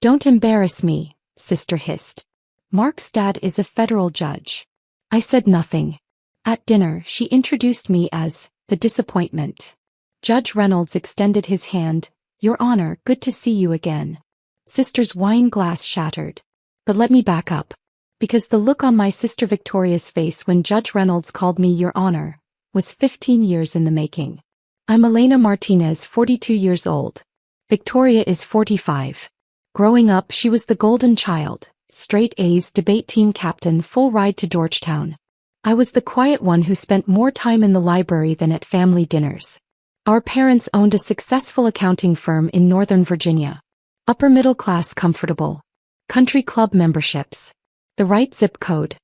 Don't embarrass me, sister hissed. Mark's dad is a federal judge. I said nothing. At dinner, she introduced me as the disappointment. Judge Reynolds extended his hand. Your Honor, good to see you again. Sister's wine glass shattered. But let me back up. Because the look on my sister Victoria's face when Judge Reynolds called me Your Honor was 15 years in the making. I'm Elena Martinez, 42 years old. Victoria is 45. Growing up, she was the golden child, straight A's, debate team captain, full ride to Georgetown. I was the quiet one who spent more time in the library than at family dinners. Our parents owned a successful accounting firm in Northern Virginia. Upper middle class, comfortable. Country club memberships. The right zip code.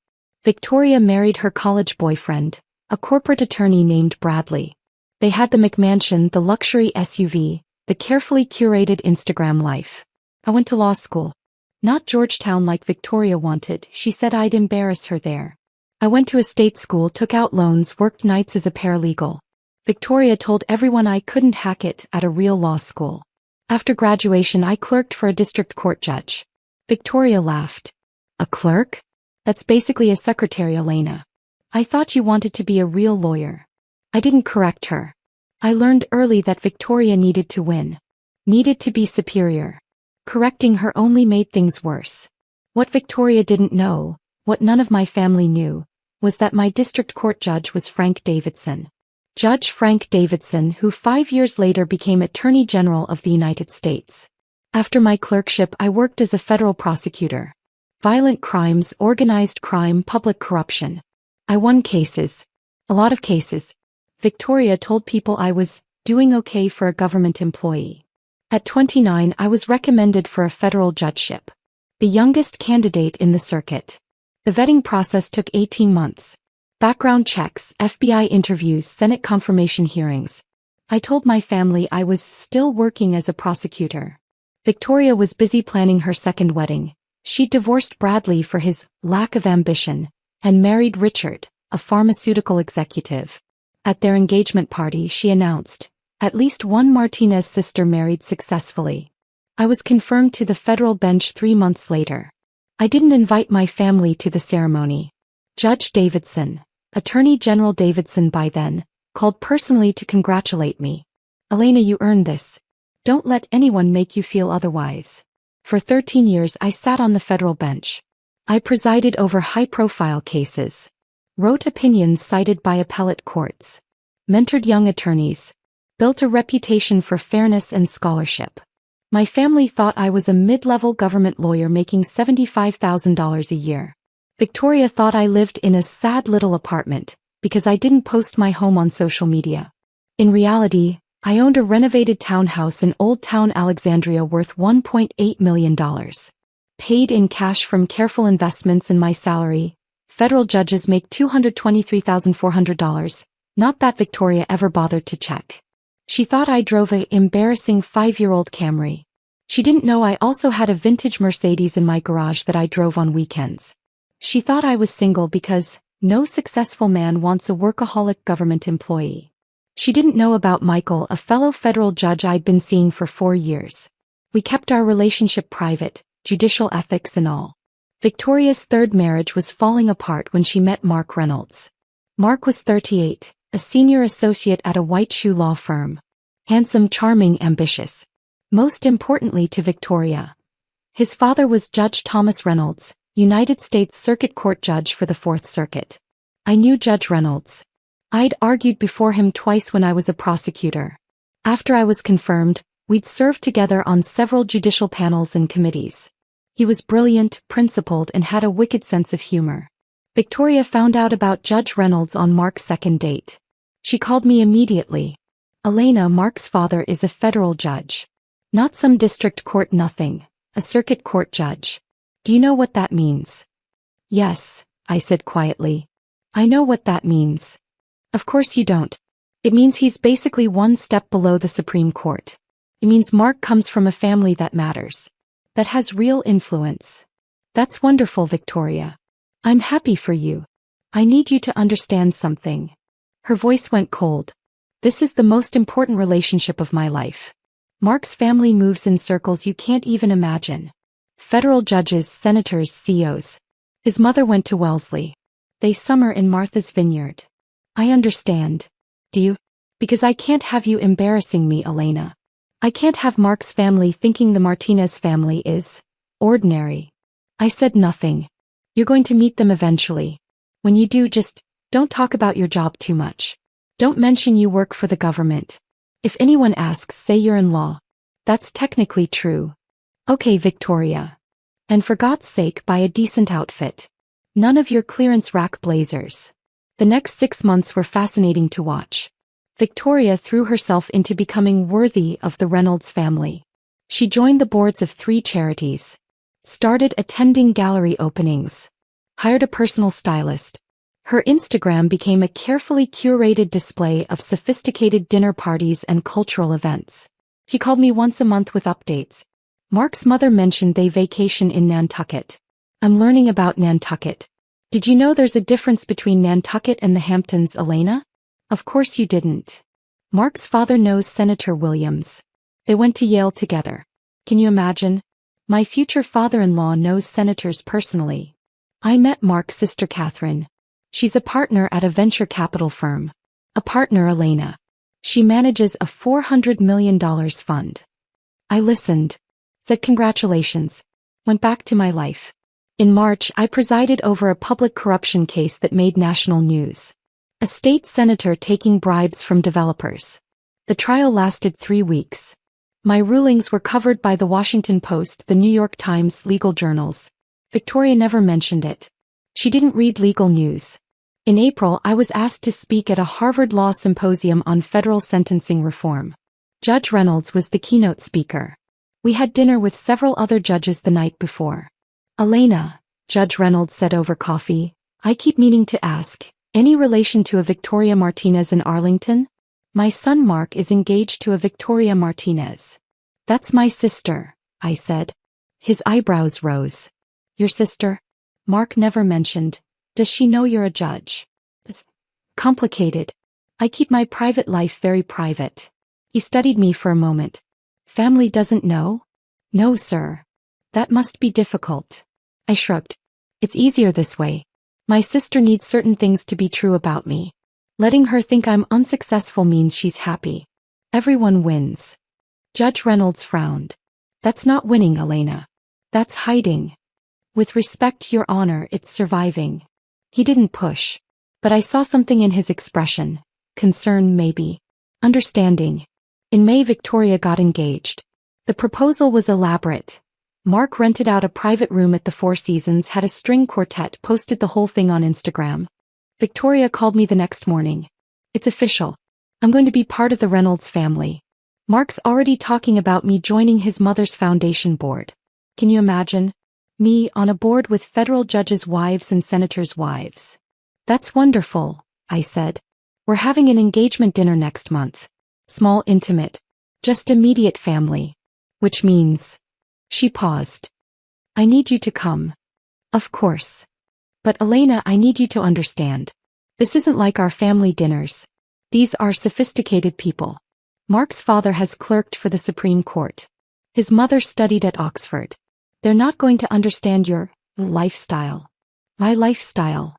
Victoria married her college boyfriend, a corporate attorney named Bradley. They had the McMansion, the luxury SUV, the carefully curated Instagram life. I went to law school. Not Georgetown like Victoria wanted. She said I'd embarrass her there. I went to a state school, took out loans, worked nights as a paralegal. Victoria told everyone I couldn't hack it at a real law school. After graduation, I clerked for a district court judge. Victoria laughed. A clerk? That's basically a secretary, Elena. I thought you wanted to be a real lawyer. I didn't correct her. I learned early that Victoria needed to win. Needed to be superior. Correcting her only made things worse. What Victoria didn't know, what none of my family knew, was that my district court judge was Frank Davidson. Judge Frank Davidson, who 5 years later became Attorney General of the United States. After my clerkship, I worked as a federal prosecutor. Violent crimes, organized crime, public corruption. I won cases. A lot of cases. Victoria told people I was doing okay for a government employee. At 29, I was recommended for a federal judgeship. The youngest candidate in the circuit. The vetting process took 18 months. Background checks, FBI interviews, Senate confirmation hearings. I told my family I was still working as a prosecutor. Victoria was busy planning her second wedding. She divorced Bradley for his lack of ambition and married Richard, a pharmaceutical executive. At their engagement party, she announced, at least one Martinez sister married successfully. I was confirmed to the federal bench 3 months later. I didn't invite my family to the ceremony. Judge Davidson, Attorney General Davidson by then, called personally to congratulate me. Elena, you earned this. Don't let anyone make you feel otherwise. For 13 years I sat on the federal bench. I presided over high-profile cases. Wrote opinions cited by appellate courts. Mentored young attorneys. Built a reputation for fairness and scholarship. My family thought I was a mid-level government lawyer making $75,000 a year. Victoria thought I lived in a sad little apartment because I didn't post my home on social media. In reality, I owned a renovated townhouse in Old Town Alexandria worth $1.8 million. Paid in cash from careful investments in my salary. Federal judges make $223,400. Not that Victoria ever bothered to check. She thought I drove a embarrassing 5-year-old Camry. She didn't know I also had a vintage Mercedes in my garage that I drove on weekends. She thought I was single because no successful man wants a workaholic government employee. She didn't know about Michael, a fellow federal judge I'd been seeing for 4 years. We kept our relationship private, judicial ethics and all. Victoria's third marriage was falling apart when she met Mark Reynolds. Mark was 38, a senior associate at a white shoe law firm. Handsome, charming, ambitious. Most importantly to Victoria. His father was Judge Thomas Reynolds, United States Circuit Court Judge for the Fourth Circuit. I knew Judge Reynolds. I'd argued before him twice when I was a prosecutor. After I was confirmed, we'd served together on several judicial panels and committees. He was brilliant, principled, and had a wicked sense of humor. Victoria found out about Judge Reynolds on Mark's second date. She called me immediately. Elena, Mark's father is a federal judge. Not some district court nothing, a circuit court judge. Do you know what that means? Yes, I said quietly. I know what that means. Of course you don't. It means he's basically one step below the Supreme Court. It means Mark comes from a family that matters. That has real influence. That's wonderful, Victoria. I'm happy for you. I need you to understand something. Her voice went cold. This is the most important relationship of my life. Mark's family moves in circles you can't even imagine. Federal judges, senators, CEOs. His mother went to Wellesley. They summer in Martha's Vineyard. I understand. Do you? Because I can't have you embarrassing me, Elena. I can't have Mark's family thinking the Martinez family is ordinary. I said nothing. You're going to meet them eventually. When you do, just don't talk about your job too much. Don't mention you work for the government. If anyone asks, say you're in law. That's technically true. Okay, Victoria. And for God's sake, buy a decent outfit. None of your clearance rack blazers. The next 6 months were fascinating to watch. Victoria threw herself into becoming worthy of the Reynolds family. She joined the boards of 3 charities. Started attending gallery openings. Hired a personal stylist. Her Instagram became a carefully curated display of sophisticated dinner parties and cultural events. He called me once a month with updates. Mark's mother mentioned they vacation in Nantucket. I'm learning about Nantucket. Did you know there's a difference between Nantucket and the Hamptons, Elena? Of course you didn't. Mark's father knows Senator Williams. They went to Yale together. Can you imagine? My future father-in-law knows senators personally. I met Mark's sister Catherine. She's a partner at a venture capital firm. A partner, Elena. She manages a $400 million fund. I listened. Said congratulations. Went back to my life. In March, I presided over a public corruption case that made national news. A state senator taking bribes from developers. The trial lasted 3 weeks. My rulings were covered by the Washington Post, the New York Times, legal journals. Victoria never mentioned it. She didn't read legal news. In April, I was asked to speak at a Harvard Law Symposium on federal sentencing reform. Judge Reynolds was the keynote speaker. We had dinner with several other judges the night before. Elena, Judge Reynolds said over coffee, I keep meaning to ask, any relation to a Victoria Martinez in Arlington? My son Mark is engaged to a Victoria Martinez. That's my sister, I said. His eyebrows rose. Your sister? Mark never mentioned. Does she know you're a judge? It's complicated. I keep my private life very private. He studied me for a moment. Family doesn't know? No, sir. That must be difficult. I shrugged. It's easier this way. My sister needs certain things to be true about me. Letting her think I'm unsuccessful means she's happy. Everyone wins. Judge Reynolds frowned. That's not winning, Elena. That's hiding. With respect, Your Honor, it's surviving. He didn't push. But I saw something in his expression. Concern, maybe. Understanding. In May, Victoria got engaged. The proposal was elaborate. Mark rented out a private room at the Four Seasons, had a string quartet, posted the whole thing on Instagram. Victoria called me the next morning. It's official. I'm going to be part of the Reynolds family. Mark's already talking about me joining his mother's foundation board. Can you imagine? Me on a board with federal judges' wives and senators' wives. That's wonderful, I said. We're having an engagement dinner next month. Small, intimate. Just immediate family. Which means... She paused. I need you to come. Of course. But Elena, I need you to understand. This isn't like our family dinners. These are sophisticated people. Mark's father has clerked for the Supreme Court. His mother studied at Oxford. They're not going to understand your lifestyle. My lifestyle.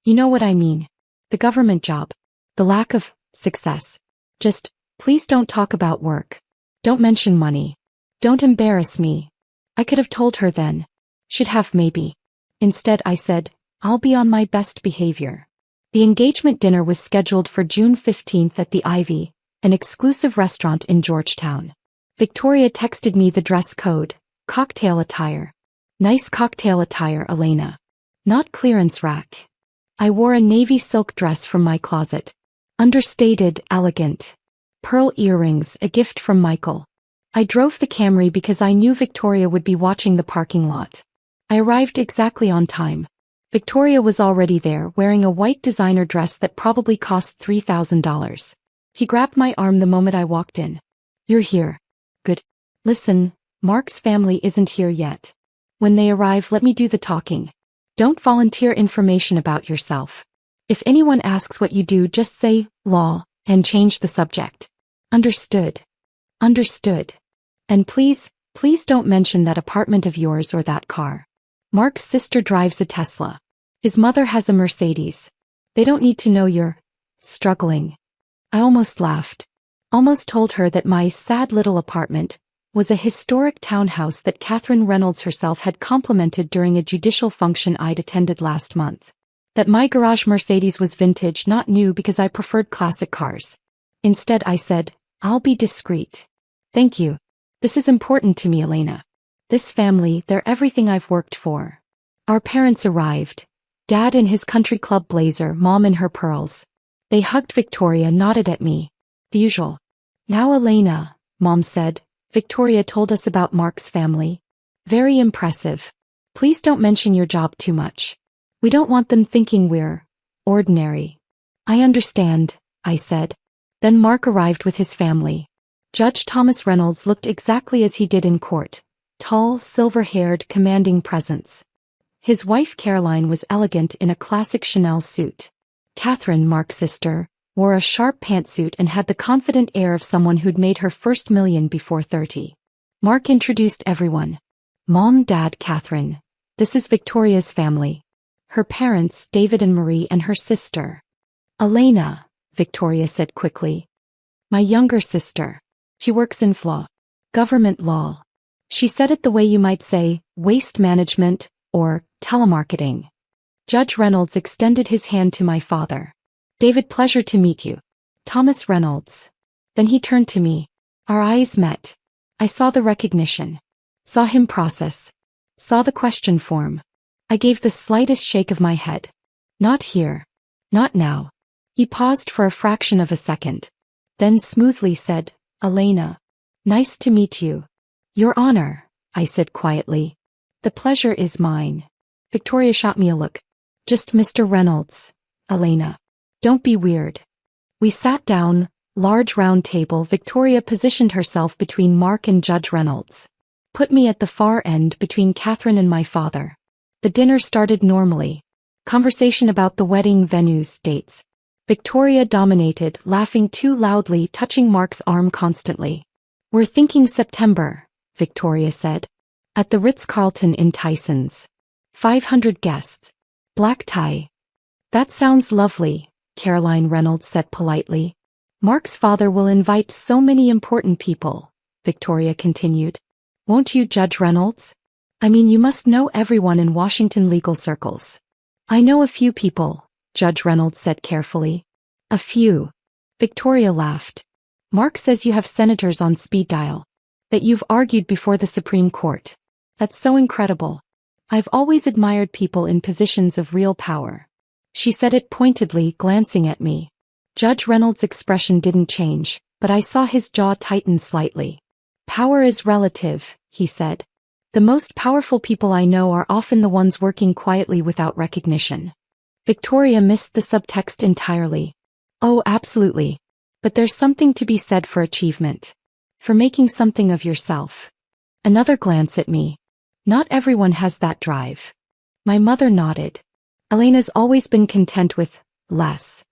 You know what I mean. The government job. The lack of success. Just, please don't talk about work. Don't mention money. Don't embarrass me. I could have told her then. Should have maybe. Instead I said, I'll be on my best behavior. The engagement dinner was scheduled for June 15th at the Ivy, an exclusive restaurant in Georgetown. Victoria texted me the dress code. Cocktail attire. Nice cocktail attire, Elena. Not clearance rack. I wore a navy silk dress from my closet. Understated, elegant. Pearl earrings, a gift from Michael. I drove the Camry because I knew Victoria would be watching the parking lot. I arrived exactly on time. Victoria was already there, wearing a white designer dress that probably cost $3,000. He grabbed my arm the moment I walked in. You're here. Good. Listen, Mark's family isn't here yet. When they arrive, let me do the talking. Don't volunteer information about yourself. If anyone asks what you do, just say, law, and change the subject. Understood. Understood. And please, Please don't mention that apartment of yours or that car. Mark's sister drives a Tesla. His mother has a Mercedes. They don't need to know you're struggling. I almost laughed. Almost told her that my sad little apartment was a historic townhouse that Catherine Reynolds herself had complimented during a judicial function I'd attended last month. That my garage Mercedes was vintage, not new, because I preferred classic cars. Instead, I said, I'll be discreet. Thank you. This is important to me, Elena. This family, they're everything I've worked for. Our parents arrived. Dad in his country club blazer, Mom in her pearls. They hugged Victoria, nodded at me. The usual. Now, Elena, Mom said, Victoria told us about Mark's family. Very impressive. Please don't mention your job too much. We don't want them thinking we're ordinary. I understand, I said. Then Mark arrived with his family. Judge Thomas Reynolds looked exactly as he did in court. Tall, silver-haired, commanding presence. His wife Caroline was elegant in a classic Chanel suit. Catherine, Mark's sister, wore a sharp pantsuit and had the confident air of someone who'd made her first million before 30. Mark introduced everyone. Mom, Dad, Catherine. This is Victoria's family. Her parents, David and Marie, and her sister. Elena, Victoria said quickly. My younger sister. She works in government law. She said it the way you might say, waste management, or telemarketing. Judge Reynolds extended his hand to my father. David, pleasure to meet you. Thomas Reynolds. Then he turned to me. Our eyes met. I saw the recognition. Saw him process. Saw the question form. I gave the slightest shake of my head. Not here. Not now. He paused for a fraction of a second. Then smoothly said, Elena. Nice to meet you. Your Honor, I said quietly. The pleasure is mine. Victoria shot me a look. Just Mr. Reynolds. Elena. Don't be weird. We sat down, large round table. Victoria positioned herself between Mark and Judge Reynolds. Put me at the far end between Catherine and my father. The dinner started normally. Conversation about the wedding venues, dates. Victoria dominated, laughing too loudly, touching Mark's arm constantly. We're thinking September, Victoria said. At the Ritz-Carlton in Tysons. 500 guests. Black tie. That sounds lovely, Caroline Reynolds said politely. Mark's father will invite so many important people, Victoria continued. Won't you, Judge Reynolds? I mean, you must know everyone in Washington legal circles. I know a few people, Judge Reynolds said carefully. A few. Victoria laughed. Mark says you have senators on speed dial. That you've argued before the Supreme Court. That's so incredible. I've always admired people in positions of real power. She said it pointedly, glancing at me. Judge Reynolds' expression didn't change, but I saw his jaw tighten slightly. Power is relative, he said. The most powerful people I know are often the ones working quietly without recognition. Victoria missed the subtext entirely. Oh, absolutely. But there's something to be said for achievement. For making something of yourself. Another glance at me. Not everyone has that drive. My mother nodded. Elena's always been content with less.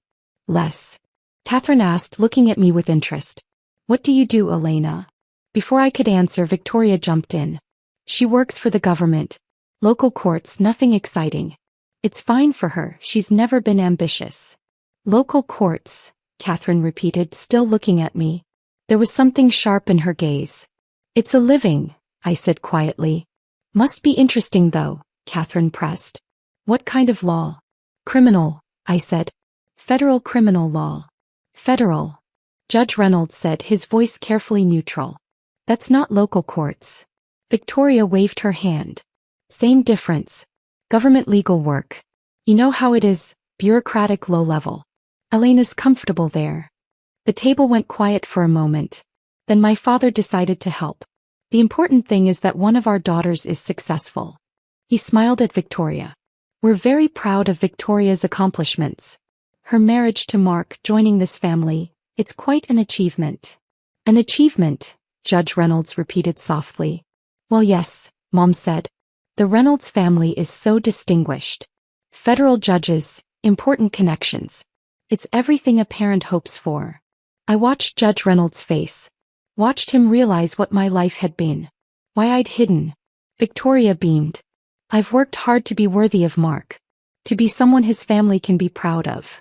Less. Catherine asked, looking at me with interest. What do you do, Elena? Before I could answer, Victoria jumped in. She works for the government. Local courts, nothing exciting. It's fine for her, she's never been ambitious. Local courts, Catherine repeated, still looking at me. There was something sharp in her gaze. It's a living, I said quietly. Must be interesting though, Catherine pressed. What kind of law? Criminal, I said. Federal criminal law. Federal. Judge Reynolds said, his voice carefully neutral. That's not local courts. Victoria waved her hand. Same difference. Government legal work. You know how it is, bureaucratic, low level. Elena's comfortable there. The table went quiet for a moment. Then my father decided to help. The important thing is that one of our daughters is successful. He smiled at Victoria. We're very proud of Victoria's accomplishments. Her marriage to Mark, joining this family, it's quite an achievement. An achievement, Judge Reynolds repeated softly. Well, yes, Mom said. The Reynolds family is so distinguished. Federal judges, important connections. It's everything a parent hopes for. I watched Judge Reynolds' face. Watched him realize what my life had been. Why I'd hidden. Victoria beamed. I've worked hard to be worthy of Mark. To be someone his family can be proud of.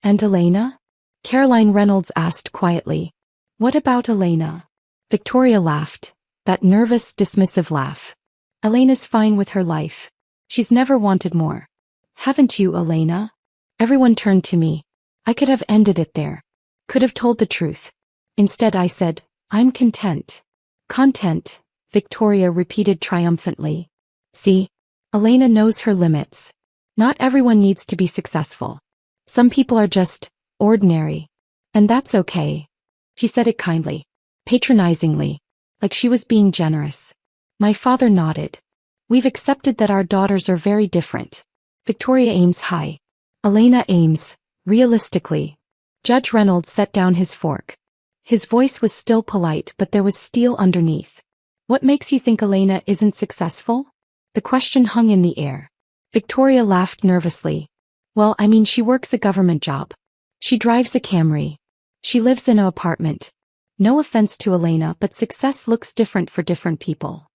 And Elena? Caroline Reynolds asked quietly. What about Elena? Victoria laughed. That nervous, dismissive laugh. Elena's fine with her life. She's never wanted more. Haven't you, Elena? Everyone turned to me. I could have ended it there. Could have told the truth. Instead I said, I'm content. Content, Victoria repeated triumphantly. See? Elena knows her limits. Not everyone needs to be successful. Some people are just ordinary. And that's okay. She said it kindly, patronizingly, like she was being generous. My father nodded. We've accepted that our daughters are very different. Victoria aims high. Elena aims, realistically. Judge Reynolds set down his fork. His voice was still polite, but there was steel underneath. What makes you think Elena isn't successful? The question hung in the air. Victoria laughed nervously. Well, I mean, she works a government job. She drives a Camry. She lives in an apartment. No offense to Elena, but success looks different for different people.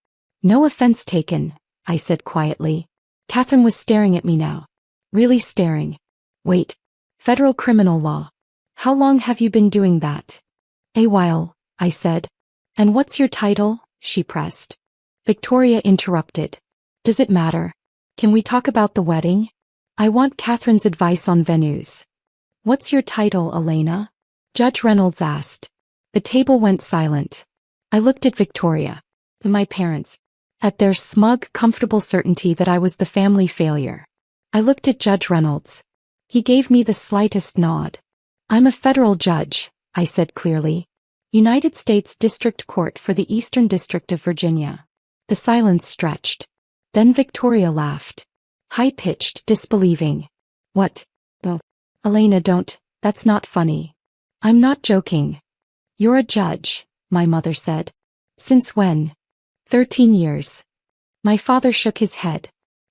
No offense taken, I said quietly. Catherine was staring at me now. Really staring. Wait. Federal criminal law. How long have you been doing that? A while, I said. And what's your title? She pressed. Victoria interrupted. Does it matter? Can we talk about the wedding? I want Catherine's advice on venues. What's your title, Elena? Judge Reynolds asked. The table went silent. I looked at Victoria, and my parents, at their smug, comfortable certainty that I was the family failure. I looked at Judge Reynolds. He gave me the slightest nod. I'm a federal judge, I said clearly. United States District Court for the Eastern District of Virginia. The silence stretched. Then Victoria laughed. High-pitched, disbelieving. What? Oh, Elena, don't, that's not funny. I'm not joking. You're a judge, my mother said. Since when? 13 years. My father shook his head.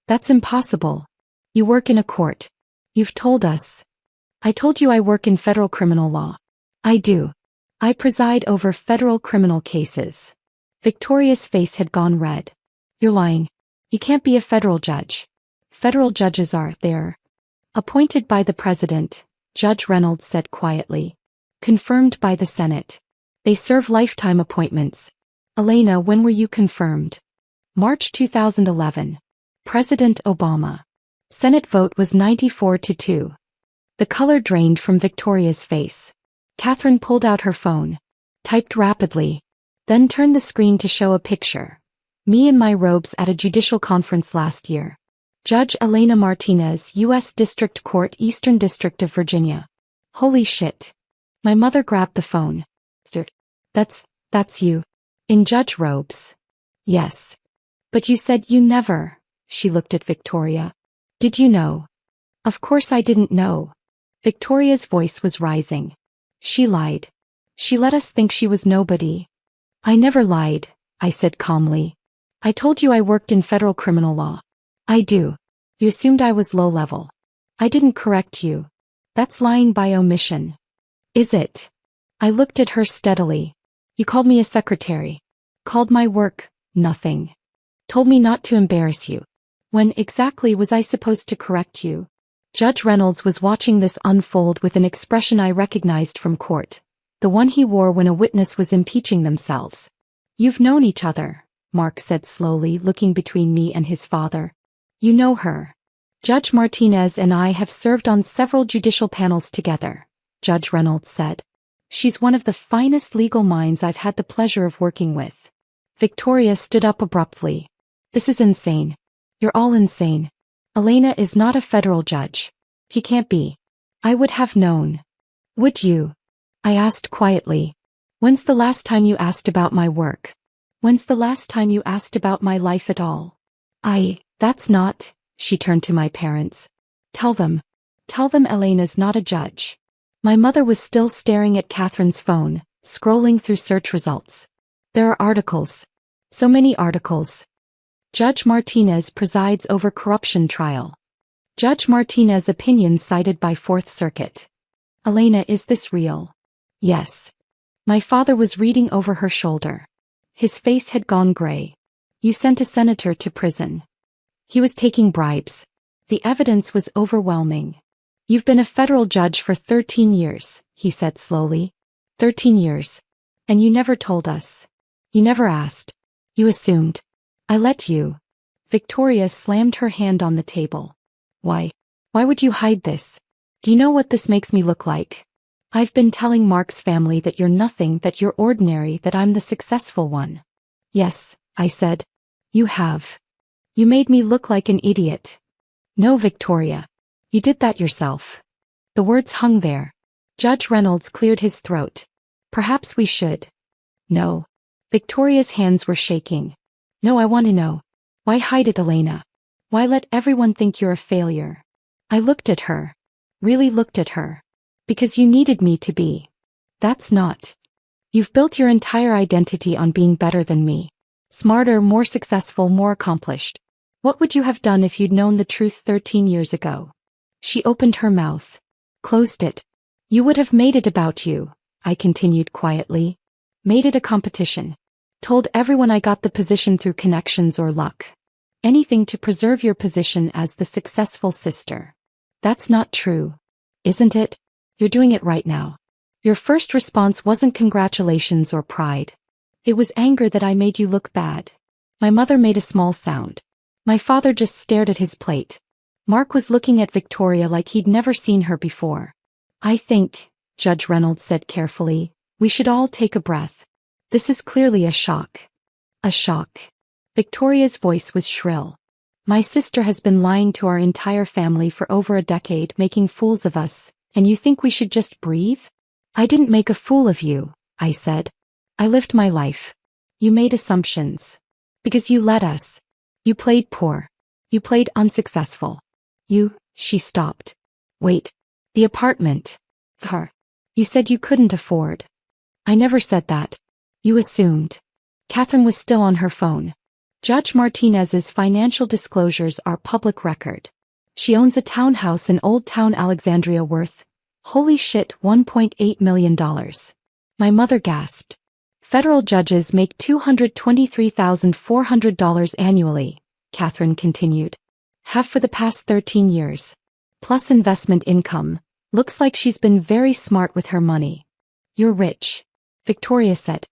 That's impossible. You work in a court. You've told us. I told you I work in federal criminal law. I do. I preside over federal criminal cases. Victoria's face had gone red. You're lying. You can't be a federal judge. Federal judges are, they're appointed by the president, Judge Reynolds said quietly. Confirmed by the Senate. They serve lifetime appointments. Elena, when were you confirmed? March 2011. President Obama. Senate vote was 94-2. The color drained from Victoria's face. Catherine pulled out her phone. Typed rapidly. Then turned the screen to show a picture. Me in my robes at a judicial conference last year. Judge Elena Martinez, U.S. District Court, Eastern District of Virginia. Holy shit. My mother grabbed the phone. That's you. In judge robes. Yes. But you said you never. She looked at Victoria. Did you know? Of course I didn't know. Victoria's voice was rising. She lied. She let us think she was nobody. I never lied, I said calmly. I told you I worked in federal criminal law. I do. You assumed I was low level. I didn't correct you. That's lying by omission. Is it? I looked at her steadily. You called me a secretary. Called my work nothing. Told me not to embarrass you. When exactly was I supposed to correct you? Judge Reynolds was watching this unfold with an expression I recognized from court. The one he wore when a witness was impeaching themselves. You've known each other, Mark said slowly, looking between me and his father. You know her. Judge Martinez and I have served on several judicial panels together, Judge Reynolds said. She's one of the finest legal minds I've had the pleasure of working with. Victoria stood up abruptly. This is insane. You're all insane. Elena is not a federal judge. He can't be. I would have known. Would you? I asked quietly. When's the last time you asked about my work? When's the last time you asked about my life at all? That's not, she turned to my parents. Tell them Elena's not a judge. My mother was still staring at Catherine's phone, scrolling through search results. There are articles. So many articles. Judge Martinez presides over corruption trial. Judge Martinez opinion cited by Fourth Circuit. Elena, is this real? Yes. My father was reading over her shoulder. His face had gone gray. You sent a senator to prison. He was taking bribes. The evidence was overwhelming. You've been a federal judge for 13 years, he said slowly. 13 years. And you never told us. You never asked. You assumed. I let you. Victoria slammed her hand on the table. Why? Why would you hide this? Do you know what this makes me look like? I've been telling Mark's family that you're nothing, that you're ordinary, that I'm the successful one. Yes, I said. You have. You made me look like an idiot. No, Victoria. You did that yourself. The words hung there. Judge Reynolds cleared his throat. Perhaps we should. No. Victoria's hands were shaking. No, I want to know. Why hide it, Elena? Why let everyone think you're a failure? I looked at her. Really looked at her. Because you needed me to be. That's not. You've built your entire identity on being better than me. Smarter, more successful, more accomplished. What would you have done if you'd known the truth 13 years ago? She opened her mouth. Closed it. You would have made it about you, I continued quietly. Made it a competition. Told everyone I got the position through connections or luck. Anything to preserve your position as the successful sister. That's not true. Isn't it? You're doing it right now. Your first response wasn't congratulations or pride. It was anger that I made you look bad. My mother made a small sound. My father just stared at his plate. Mark was looking at Victoria like he'd never seen her before. I think, Judge Reynolds said carefully, we should all take a breath. This is clearly a shock. A shock. Victoria's voice was shrill. My sister has been lying to our entire family for over a decade, making fools of us, and you think we should just breathe? I didn't make a fool of you, I said. I lived my life. You made assumptions. Because you let us. You played poor. You played unsuccessful. She stopped. Wait. The apartment. Her. You said you couldn't afford. I never said that. You assumed. Catherine was still on her phone. Judge Martinez's financial disclosures are public record. She owns a townhouse in Old Town Alexandria worth, holy shit, $1.8 million. My mother gasped. Federal judges make $223,400 annually, Catherine continued. Have for the past 13 years. Plus investment income. Looks like she's been very smart with her money. You're rich. Victoria said.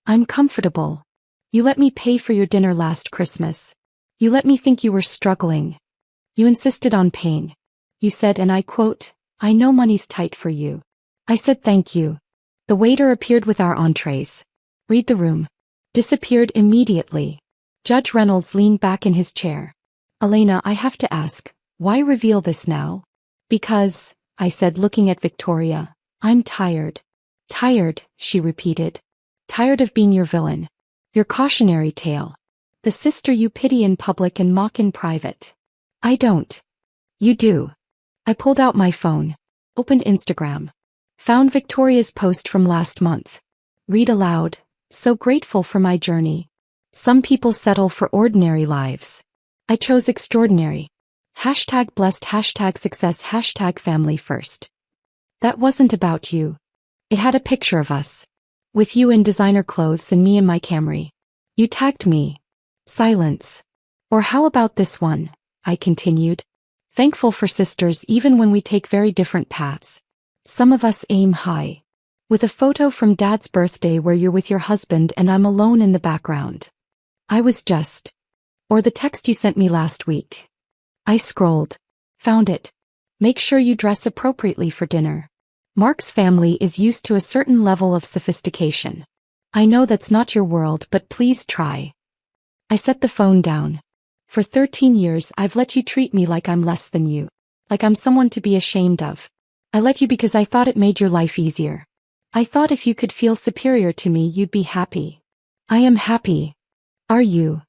I'm comfortable. You let me pay for your dinner last Christmas. You let me think you were struggling. You insisted on paying. You said, and I quote, I know money's tight for you. I said thank you. The waiter appeared with our entrees. Read the room. Disappeared immediately. Judge Reynolds leaned back in his chair. Elena, I have to ask, why reveal this now? Because, I said looking at Victoria, I'm tired. Tired, she repeated. Tired of being your villain. Your cautionary tale. The sister you pity in public and mock in private. I don't. You do. I pulled out my phone. Opened Instagram. Found Victoria's post from last month. Read aloud. So grateful for my journey. Some people settle for ordinary lives. I chose extraordinary. Hashtag blessed, hashtag success, hashtag family first. That wasn't about you. It had a picture of us. With you in designer clothes and me in my Camry. You tagged me. Silence. Or how about this one? I continued. Thankful for sisters even when we take very different paths. Some of us aim high. With a photo from Dad's birthday where you're with your husband and I'm alone in the background. I was just. Or the text you sent me last week. I scrolled. Found it. Make sure you dress appropriately for dinner. Mark's family is used to a certain level of sophistication. I know that's not your world, but please try. I set the phone down. For 13 years I've let you treat me like I'm less than you. Like I'm someone to be ashamed of. I let you because I thought it made your life easier. I thought if you could feel superior to me you'd be happy. I am happy. Are you?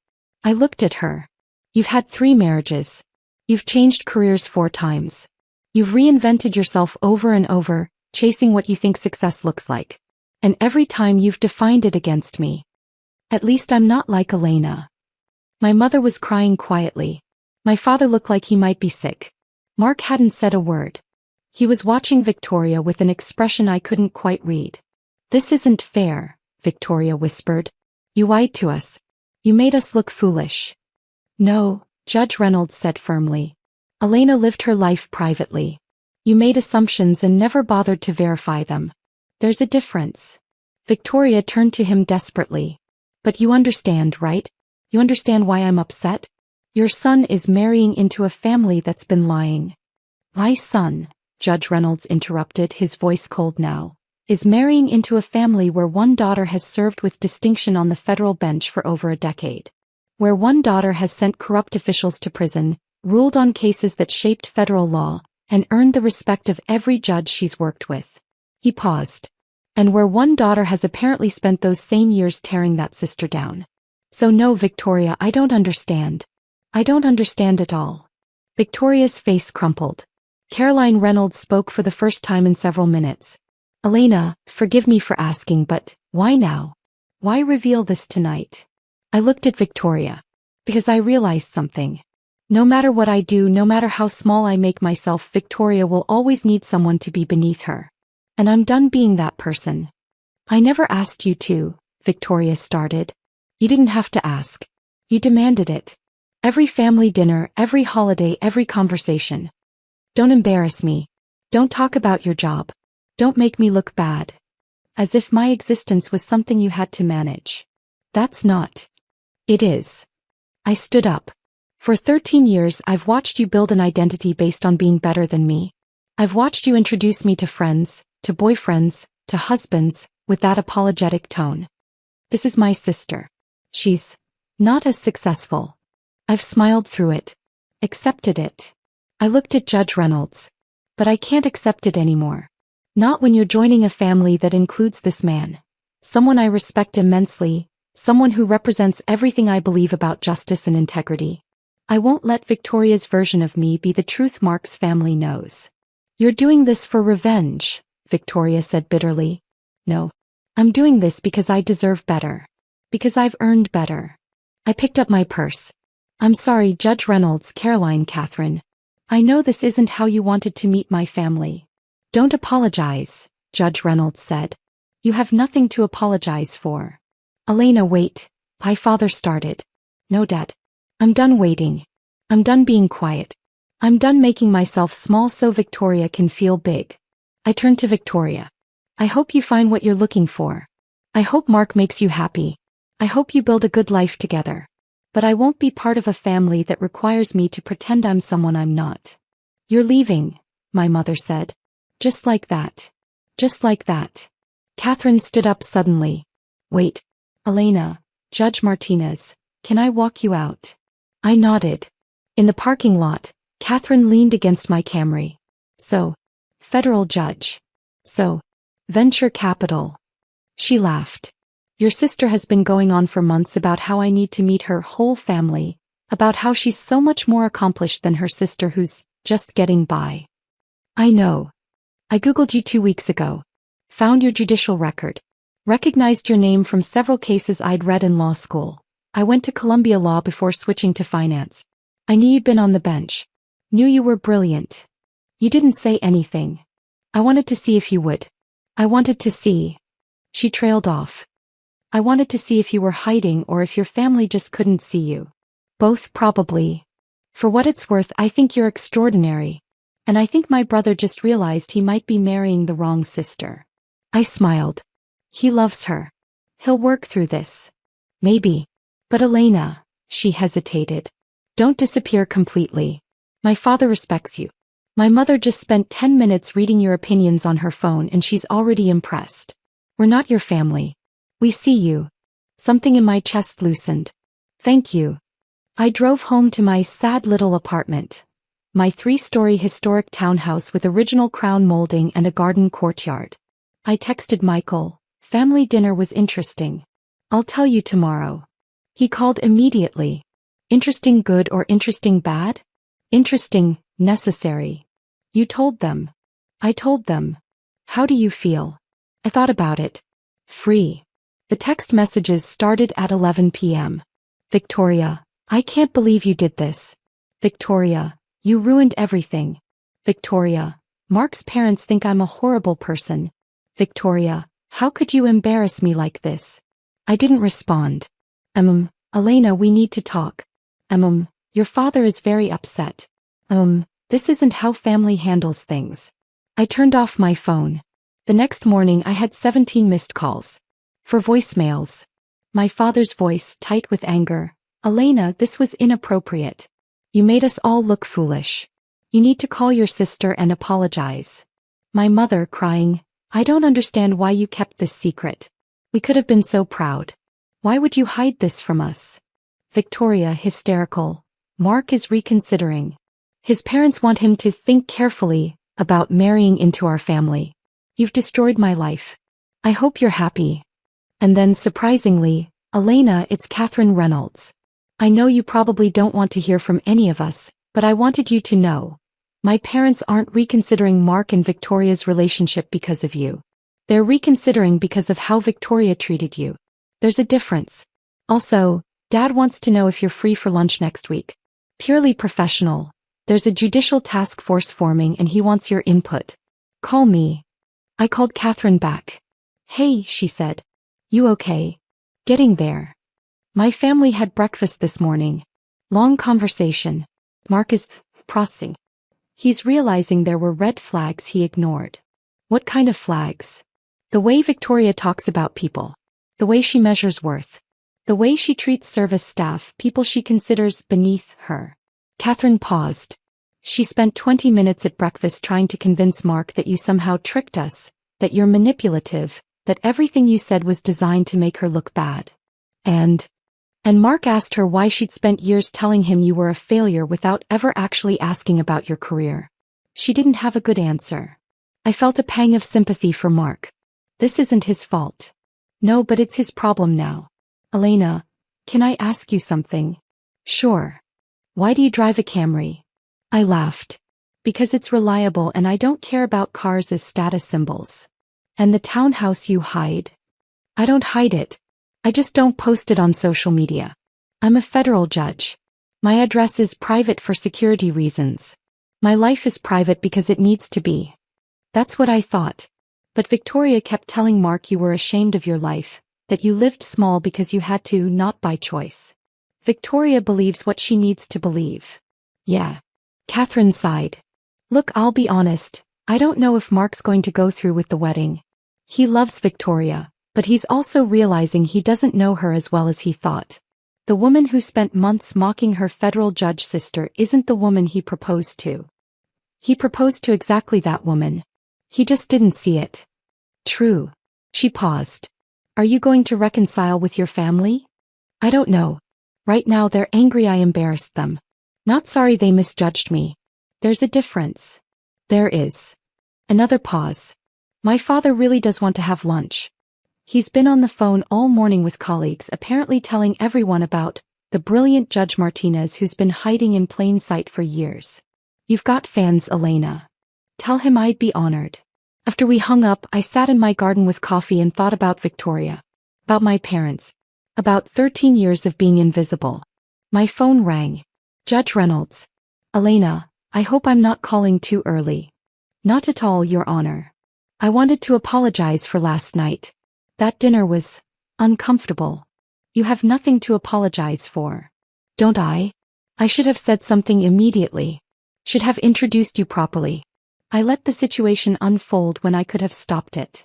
I looked at her. You've had 3 marriages. You've changed careers 4 times. You've reinvented yourself over and over, chasing what you think success looks like. And every time you've defined it against me. At least I'm not like Elena. My mother was crying quietly. My father looked like he might be sick. Mark hadn't said a word. He was watching Victoria with an expression I couldn't quite read. This isn't fair, Victoria whispered. You lied to us. You made us look foolish. No, Judge Reynolds said firmly. Elena lived her life privately. You made assumptions and never bothered to verify them. There's a difference. Victoria turned to him desperately. But you understand, right? You understand why I'm upset? Your son is marrying into a family that's been lying. My son, Judge Reynolds interrupted, his voice cold now, is marrying into a family where one daughter has served with distinction on the federal bench for over a decade. Where one daughter has sent corrupt officials to prison, ruled on cases that shaped federal law, and earned the respect of every judge she's worked with. He paused. And where one daughter has apparently spent those same years tearing that sister down. So no, Victoria, I don't understand. I don't understand at all. Victoria's face crumpled. Caroline Reynolds spoke for the first time in several minutes. Elena, forgive me for asking, but why now? Why reveal this tonight? I looked at Victoria. Because I realized something. No matter what I do, no matter how small I make myself, Victoria will always need someone to be beneath her. And I'm done being that person. I never asked you to, Victoria started. You didn't have to ask. You demanded it. Every family dinner, every holiday, every conversation. Don't embarrass me. Don't talk about your job. Don't make me look bad. As if my existence was something you had to manage. That's not. It is. I stood up. For 13 years I've watched you build an identity based on being better than me. I've watched you introduce me to friends, to boyfriends, to husbands, with that apologetic tone. This is my sister. She's not as successful. I've smiled through it. Accepted it. I looked at Judge Reynolds. But I can't accept it anymore. Not when you're joining a family that includes this man. Someone I respect immensely, someone who represents everything I believe about justice and integrity. I won't let Victoria's version of me be the truth Mark's family knows. You're doing this for revenge, Victoria said bitterly. No. I'm doing this because I deserve better. Because I've earned better. I picked up my purse. I'm sorry, Judge Reynolds, Caroline, Catherine. I know this isn't how you wanted to meet my family. Don't apologize, Judge Reynolds said. You have nothing to apologize for. Elena, wait. My father started. No, Dad. I'm done waiting. I'm done being quiet. I'm done making myself small so Victoria can feel big. I turned to Victoria. I hope you find what you're looking for. I hope Mark makes you happy. I hope you build a good life together. But I won't be part of a family that requires me to pretend I'm someone I'm not. You're leaving, my mother said. Just like that. Just like that. Catherine stood up suddenly. Wait. Elena, Judge Martinez, can I walk you out? I nodded. In the parking lot, Catherine leaned against my Camry. So, federal judge. So, venture capital. She laughed. Your sister has been going on for months about how I need to meet her whole family, about how she's so much more accomplished than her sister who's just getting by. I know. I Googled you 2 weeks ago. Found your judicial record. Recognized your name from several cases I'd read in law school. I went to Columbia Law before switching to finance. I knew you'd been on the bench. Knew you were brilliant. You didn't say anything. I wanted to see if you would. I wanted to see. She trailed off. I wanted to see if you were hiding or if your family just couldn't see you. Both probably. For what it's worth, I think you're extraordinary. And I think my brother just realized he might be marrying the wrong sister. I smiled. He loves her. He'll work through this. Maybe. But Elena, she hesitated. Don't disappear completely. My father respects you. My mother just spent 10 minutes reading your opinions on her phone and she's already impressed. We're not your family. We see you. Something in my chest loosened. Thank you. I drove home to my sad little apartment. My 3-story historic townhouse with original crown molding and a garden courtyard. I texted Michael. Family dinner was interesting. I'll tell you tomorrow. He called immediately. Interesting good or interesting bad? Interesting, necessary. You told them. I told them. How do you feel? I thought about it. Free. The text messages started at 11 p.m. Victoria, I can't believe you did this. Victoria, you ruined everything. Victoria, Mark's parents think I'm a horrible person. Victoria, how could you embarrass me like this? I didn't respond. Elena, we need to talk. Your father is very upset. This isn't how family handles things. I turned off my phone. The next morning I had 17 missed calls. For voicemails. My father's voice, tight with anger. Elena, this was inappropriate. You made us all look foolish. You need to call your sister and apologize. My mother, crying. I don't understand why you kept this secret. We could have been so proud. Why would you hide this from us? Victoria, hysterical. Mark is reconsidering. His parents want him to think carefully about marrying into our family. You've destroyed my life. I hope you're happy. And then, surprisingly, Elena, it's Catherine Reynolds. I know you probably don't want to hear from any of us, but I wanted you to know. My parents aren't reconsidering Mark and Victoria's relationship because of you. They're reconsidering because of how Victoria treated you. There's a difference. Also, Dad wants to know if you're free for lunch next week. Purely professional. There's a judicial task force forming and he wants your input. Call me. I called Catherine back. Hey, she said. You okay? Getting there. My family had breakfast this morning. Long conversation. Mark is processing. He's realizing there were red flags he ignored. What kind of flags? The way Victoria talks about people. The way she measures worth. The way she treats service staff, people she considers beneath her. Catherine paused. She spent 20 minutes at breakfast trying to convince Mark that you somehow tricked us, that you're manipulative, that everything you said was designed to make her look bad. And Mark asked her why she'd spent years telling him you were a failure without ever actually asking about your career. She didn't have a good answer. I felt a pang of sympathy for Mark. This isn't his fault. No, but it's his problem now. Elena, can I ask you something? Sure. Why do you drive a Camry? I laughed. Because it's reliable and I don't care about cars as status symbols. And the townhouse you hide? I don't hide it. I just don't post it on social media. I'm a federal judge. My address is private for security reasons. My life is private because it needs to be. That's what I thought. But Victoria kept telling Mark you were ashamed of your life, that you lived small because you had to, not by choice. Victoria believes what she needs to believe. Yeah. Catherine sighed. Look, I'll be honest, I don't know if Mark's going to go through with the wedding. He loves Victoria, but he's also realizing he doesn't know her as well as he thought. The woman who spent months mocking her federal judge sister isn't the woman he proposed to. He proposed to exactly that woman. He just didn't see it. True. She paused. Are you going to reconcile with your family? I don't know. Right now they're angry I embarrassed them. Not sorry they misjudged me. There's a difference. There is. Another pause. My father really does want to have lunch. He's been on the phone all morning with colleagues, apparently telling everyone about the brilliant Judge Martinez who's been hiding in plain sight for years. You've got fans, Elena. Tell him I'd be honored. After we hung up, I sat in my garden with coffee and thought about Victoria. About my parents. About 13 years of being invisible. My phone rang. Judge Reynolds. Elena, I hope I'm not calling too early. Not at all, Your Honor. I wanted to apologize for last night. That dinner was uncomfortable. You have nothing to apologize for. Don't I? I should have said something immediately. Should have introduced you properly. I let the situation unfold when I could have stopped it.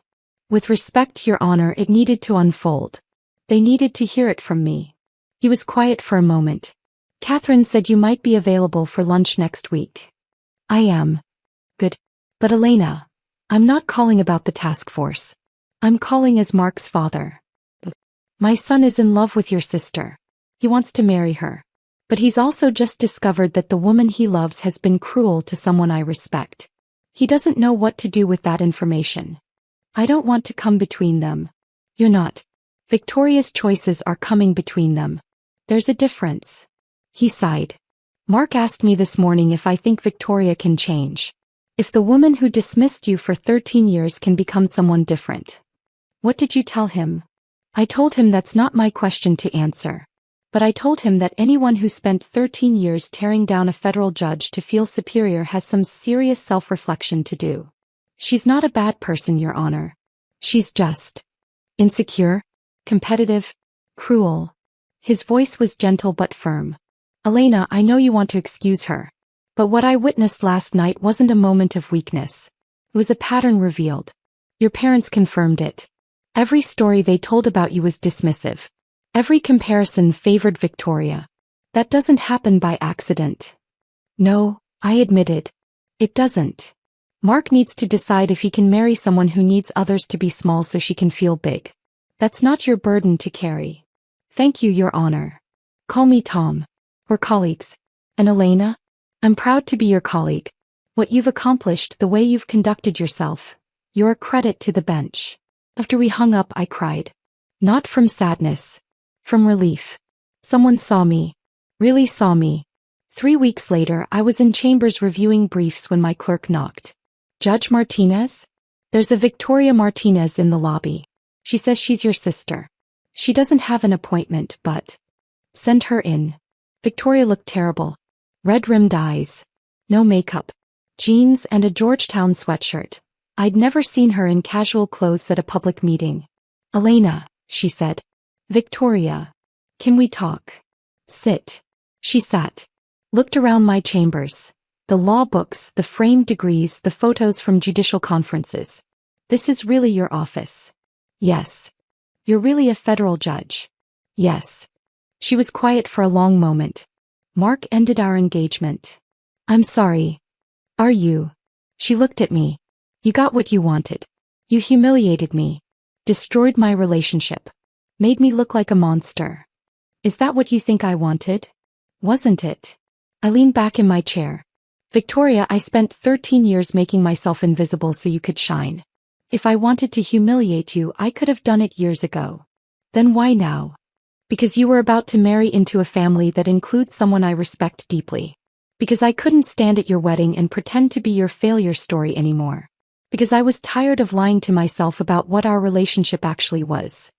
With respect, Your Honor, it needed to unfold. They needed to hear it from me. He was quiet for a moment. Catherine said you might be available for lunch next week. I am. Good. But Elena, I'm not calling about the task force. I'm calling as Mark's father. My son is in love with your sister. He wants to marry her. But he's also just discovered that the woman he loves has been cruel to someone I respect. He doesn't know what to do with that information. I don't want to come between them. You're not. Victoria's choices are coming between them. There's a difference. He sighed. Mark asked me this morning if I think Victoria can change. If the woman who dismissed you for 13 years can become someone different. What did you tell him? I told him that's not my question to answer. But I told him that anyone who spent 13 years tearing down a federal judge to feel superior has some serious self-reflection to do. She's not a bad person, Your Honor. She's just insecure, competitive, cruel. His voice was gentle but firm. Elena, I know you want to excuse her. But what I witnessed last night wasn't a moment of weakness. It was a pattern revealed. Your parents confirmed it. Every story they told about you was dismissive. Every comparison favored Victoria. That doesn't happen by accident. No, I admitted. It doesn't. Mark needs to decide if he can marry someone who needs others to be small so she can feel big. That's not your burden to carry. Thank you, Your Honor. Call me Tom. We're colleagues. And Elena? I'm proud to be your colleague. What you've accomplished, the way you've conducted yourself, you're a credit to the bench. After we hung up, I cried. Not from sadness. From relief. Someone saw me. Really saw me. 3 weeks later, I was in chambers reviewing briefs when my clerk knocked. Judge Martinez? There's a Victoria Martinez in the lobby. She says she's your sister. She doesn't have an appointment, but send her in. Victoria looked terrible. Red-rimmed eyes. No makeup. Jeans and a Georgetown sweatshirt. I'd never seen her in casual clothes at a public meeting. Elena, she said. Victoria. Can we talk? Sit. She sat. Looked around my chambers. The law books, the framed degrees, the photos from judicial conferences. This is really your office? Yes. You're really a federal judge? Yes. She was quiet for a long moment. Mark ended our engagement. I'm sorry. Are you? She looked at me. You got what you wanted. You humiliated me. Destroyed my relationship. Made me look like a monster. Is that what you think I wanted? Wasn't it? I leaned back in my chair. Victoria, I spent 13 years making myself invisible so you could shine. If I wanted to humiliate you, I could have done it years ago. Then why now? Because you were about to marry into a family that includes someone I respect deeply. Because I couldn't stand at your wedding and pretend to be your failure story anymore. Because I was tired of lying to myself about what our relationship actually was.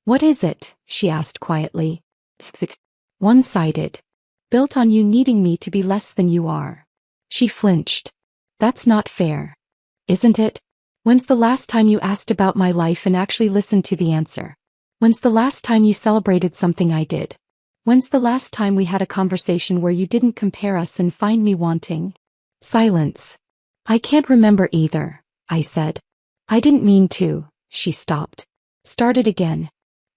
What is it? She asked quietly. One-sided. Built on you needing me to be less than you are. She flinched. That's not fair. Isn't it? When's the last time you asked about my life and actually listened to the answer? When's the last time you celebrated something I did? When's the last time we had a conversation where you didn't compare us and find me wanting? Silence. I can't remember either, I said. I didn't mean to. She stopped. Started again.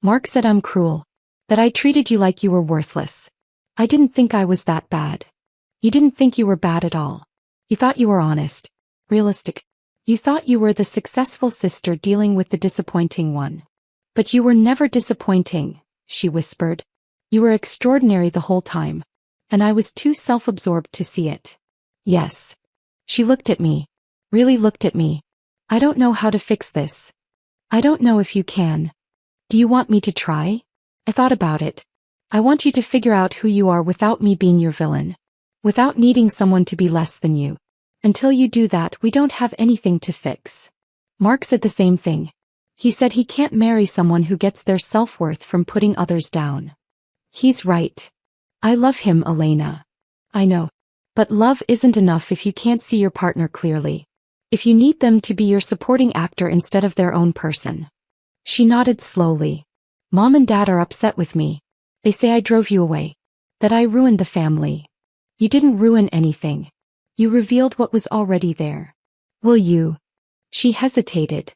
Mark said I'm cruel. That I treated you like you were worthless. I didn't think I was that bad. You didn't think you were bad at all. You thought you were honest. Realistic. You thought you were the successful sister dealing with the disappointing one. But you were never disappointing, she whispered. You were extraordinary the whole time. And I was too self-absorbed to see it. Yes. She looked at me. Really looked at me. I don't know how to fix this. I don't know if you can. Do you want me to try? I thought about it. I want you to figure out who you are without me being your villain. Without needing someone to be less than you. Until you do that, we don't have anything to fix. Mark said the same thing. He said he can't marry someone who gets their self-worth from putting others down. He's right. I love him, Elena. I know. But love isn't enough if you can't see your partner clearly. If you need them to be your supporting actor instead of their own person. She nodded slowly. Mom and Dad are upset with me. They say I drove you away. That I ruined the family. You didn't ruin anything. You revealed what was already there. Will you? She hesitated.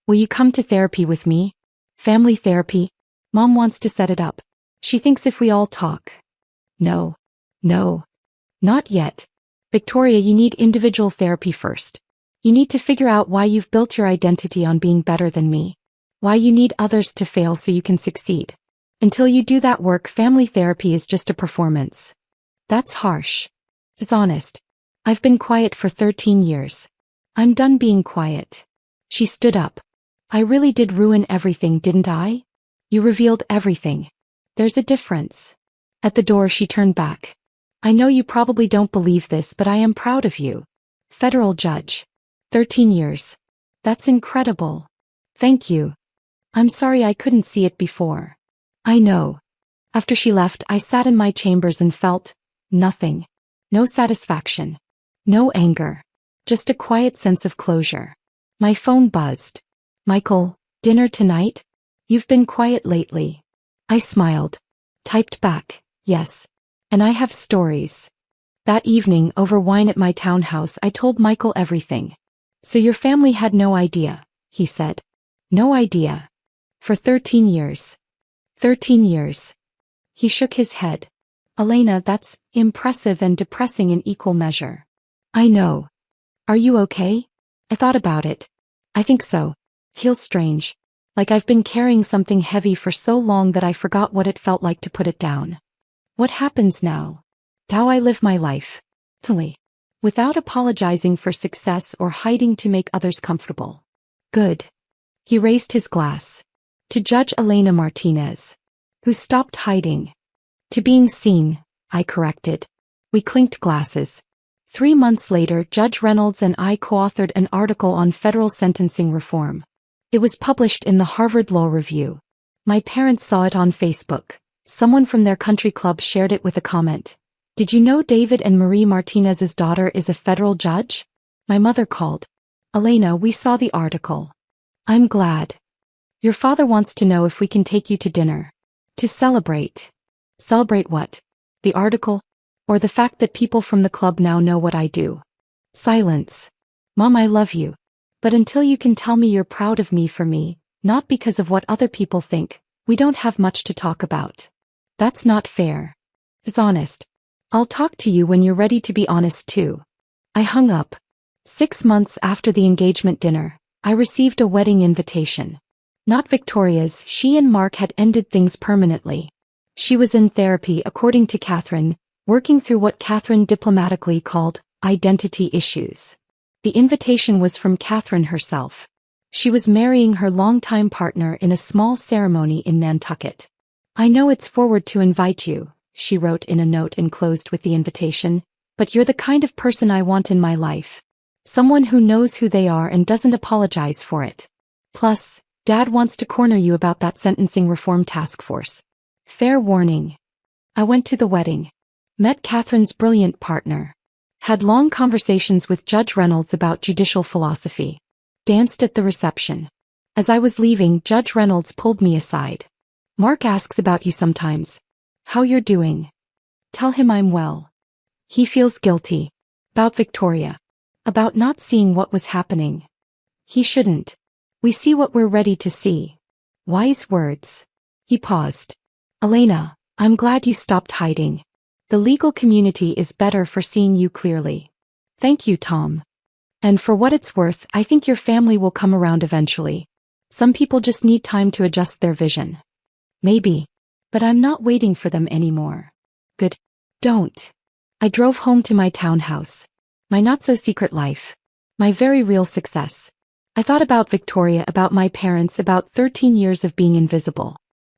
Will you come to therapy with me? Family therapy? Mom wants to set it up. She thinks if we all talk. No. No. Not yet. Victoria, you need individual therapy first. You need to figure out why you've built your identity on being better than me. Why you need others to fail so you can succeed. Until you do that work, family therapy is just a performance. That's harsh. It's honest. I've been quiet for 13 years. I'm done being quiet. She stood up. I really did ruin everything, didn't I? You revealed everything. There's a difference. At the door, she turned back. I know you probably don't believe this, but I am proud of you. Federal judge. 13 years. That's incredible. Thank you. I'm sorry I couldn't see it before. I know. After she left, I sat in my chambers and felt nothing. No satisfaction. No anger. Just a quiet sense of closure. My phone buzzed. Michael, dinner tonight? You've been quiet lately. I smiled. Typed back, yes. And I have stories. That evening, over wine at my townhouse, I told Michael everything. So your family had no idea, he said. No idea. For 13 years. 13 years. He shook his head. Elena, that's impressive and depressing in equal measure. I know. Are you okay? I thought about it. I think so. Feels strange. Like I've been carrying something heavy for so long that I forgot what it felt like to put it down. What happens now? How I live my life. Fully. Without apologizing for success or hiding to make others comfortable. Good. He raised his glass. To Judge Elena Martinez. Who stopped hiding. To being seen, I corrected. We clinked glasses. 3 months later, Judge Reynolds and I co-authored an article on federal sentencing reform. It was published in the Harvard Law Review. My parents saw it on Facebook. Someone from their country club shared it with a comment. Did you know David and Marie Martinez's daughter is a federal judge? My mother called. Elena, we saw the article. I'm glad. Your father wants to know if we can take you to dinner. To celebrate. Celebrate what? The article? Or the fact that people from the club now know what I do? Silence. Mom, I love you. But until you can tell me you're proud of me for me, not because of what other people think, we don't have much to talk about. That's not fair. It's honest. I'll talk to you when you're ready to be honest too. I hung up. 6 months after the engagement dinner, I received a wedding invitation. Not Victoria's, she and Mark had ended things permanently. She was in therapy, according to Catherine, working through what Catherine diplomatically called identity issues. The invitation was from Catherine herself. She was marrying her longtime partner in a small ceremony in Nantucket. I know it's forward to invite you, she wrote in a note enclosed with the invitation, but you're the kind of person I want in my life. Someone who knows who they are and doesn't apologize for it. Plus, Dad wants to corner you about that sentencing reform task force. Fair warning. I went to the wedding. Met Catherine's brilliant partner. Had long conversations with Judge Reynolds about judicial philosophy. Danced at the reception. As I was leaving, Judge Reynolds pulled me aside. Mark asks about you sometimes. How you're doing. Tell him I'm well. He feels guilty. About Victoria. About not seeing what was happening. He shouldn't. We see what we're ready to see. Wise words. He paused. Elena, I'm glad you stopped hiding. The legal community is better for seeing you clearly. Thank you, Tom. And for what it's worth, I think your family will come around eventually. Some people just need time to adjust their vision. Maybe. But I'm not waiting for them anymore. Good. Don't. I drove home to my townhouse. My not-so-secret life. My very real success. I thought about Victoria, about my parents, about 13 years of being invisible.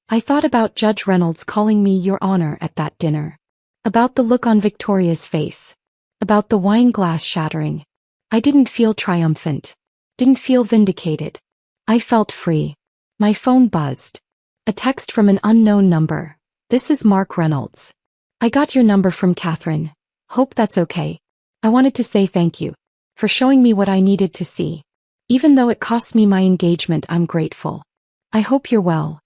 I thought about Judge Reynolds calling me Your Honor at that dinner. About the look on Victoria's face. About the wine glass shattering. I didn't feel triumphant. Didn't feel vindicated. I felt free. My phone buzzed. A text from an unknown number. This is Mark Reynolds. I got your number from Catherine. Hope that's okay. I wanted to say thank you. For showing me what I needed to see. Even though it cost me my engagement, I'm grateful. I hope you're well.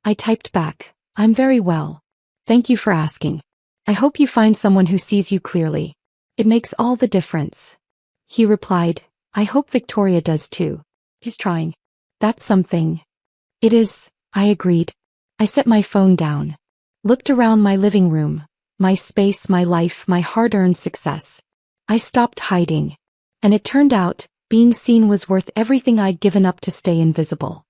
I typed back. I'm very well. Thank you for asking. I hope you find someone who sees you clearly. It makes all the difference. He replied, I hope Victoria does too. He's trying. That's something. It is, I agreed. I set my phone down. Looked around my living room. My space, my life, my hard-earned success. I stopped hiding. And it turned out, being seen was worth everything I'd given up to stay invisible.